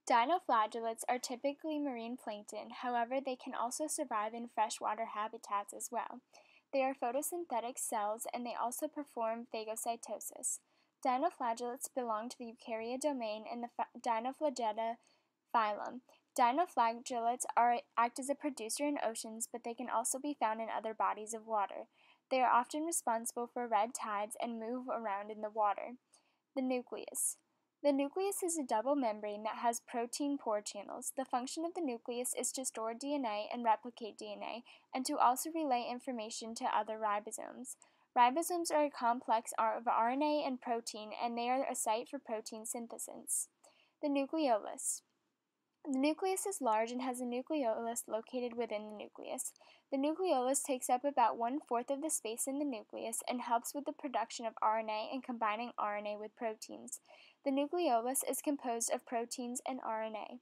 Dinoflagellates are typically marine plankton, however, they can also survive in freshwater habitats as well. They are photosynthetic cells and they also perform phagocytosis. Dinoflagellates belong to the Eukarya domain in the Dinoflagellate phylum. Dinoflagellates act as a producer in oceans, but they can also be found in other bodies of water. They are often responsible for red tides and move around in the water. The nucleus. The nucleus is a double membrane that has protein pore channels. The function of the nucleus is to store DNA and replicate DNA, and to also relay information to other ribosomes. Ribosomes are a complex of RNA and protein, and they are a site for protein synthesis. The nucleolus. The nucleus is large and has a nucleolus located within the nucleus. The nucleolus takes up about 1/4 of the space in the nucleus and helps with the production of RNA and combining RNA with proteins. The nucleolus is composed of proteins and RNA.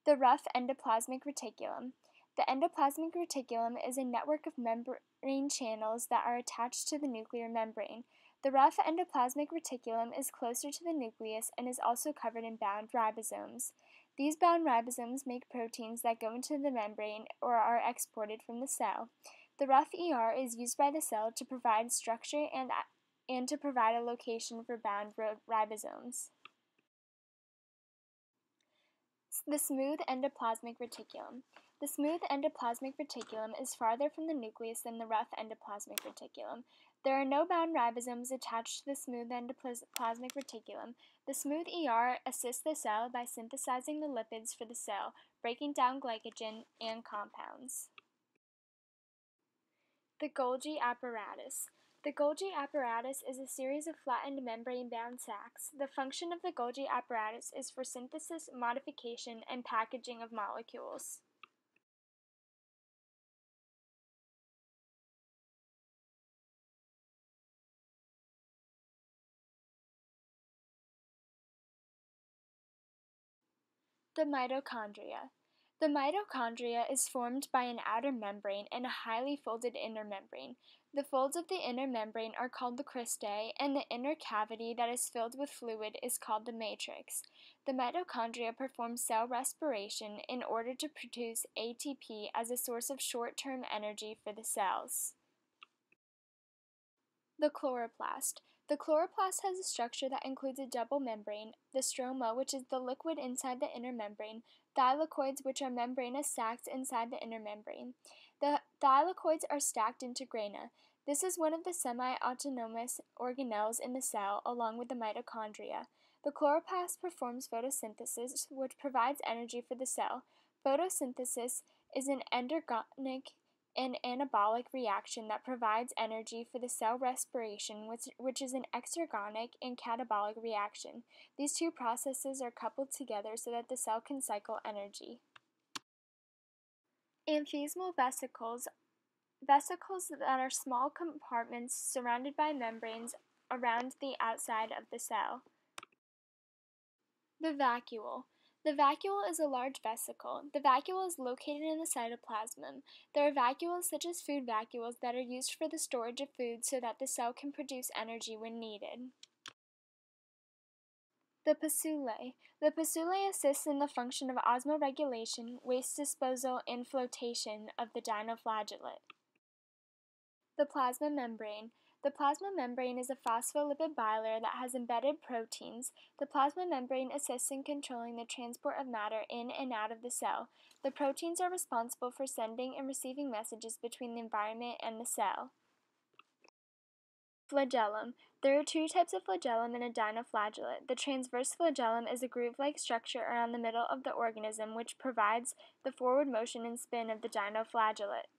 The rough endoplasmic reticulum. The endoplasmic reticulum is a network of membrane channels that are attached to the nuclear membrane. The rough endoplasmic reticulum is closer to the nucleus and is also covered in bound ribosomes. These bound ribosomes make proteins that go into the membrane or are exported from the cell. The rough ER is used by the cell to provide structure and to provide a location for bound ribosomes. The smooth endoplasmic reticulum. The smooth endoplasmic reticulum is farther from the nucleus than the rough endoplasmic reticulum. There are no bound ribosomes attached to the smooth endoplasmic reticulum. The smooth ER assists the cell by synthesizing the lipids for the cell, breaking down glycogen and compounds. The Golgi apparatus. The Golgi apparatus is a series of flattened membrane-bound sacs. The function of the Golgi apparatus is for synthesis, modification, and packaging of molecules. The mitochondria. The mitochondria is formed by an outer membrane and a highly folded inner membrane. The folds of the inner membrane are called the cristae, and the inner cavity that is filled with fluid is called the matrix. The mitochondria perform cell respiration in order to produce ATP as a source of short-term energy for the cells. The chloroplast. The chloroplast has a structure that includes a double membrane, the stroma, which is the liquid inside the inner membrane, thylakoids, which are membranous sacs inside the inner membrane. The thylakoids are stacked into grana. This is one of the semi-autonomous organelles in the cell, along with the mitochondria. The chloroplast performs photosynthesis, which provides energy for the cell. Photosynthesis is an endergonic an anabolic reaction that provides energy for the cell respiration, which is an exergonic and catabolic reaction. These two processes are coupled together so that the cell can cycle energy. Amphismal vesicles. Vesicles that are small compartments surrounded by membranes around the outside of the cell. The vacuole. The vacuole is a large vesicle. The vacuole is located in the cytoplasm. There are vacuoles such as food vacuoles that are used for the storage of food so that the cell can produce energy when needed. The pesullae. The pesullae assists in the function of osmoregulation, waste disposal, and flotation of the dinoflagellate. The plasma membrane. The plasma membrane is a phospholipid bilayer that has embedded proteins. The plasma membrane assists in controlling the transport of matter in and out of the cell. The proteins are responsible for sending and receiving messages between the environment and the cell. Flagellum. There are two types of flagellum in a dinoflagellate. The transverse flagellum is a groove-like structure around the middle of the organism which provides the forward motion and spin of the dinoflagellate.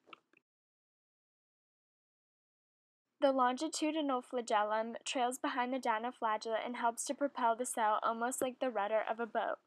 The longitudinal flagellum trails behind the dinoflagellate and helps to propel the cell almost like the rudder of a boat.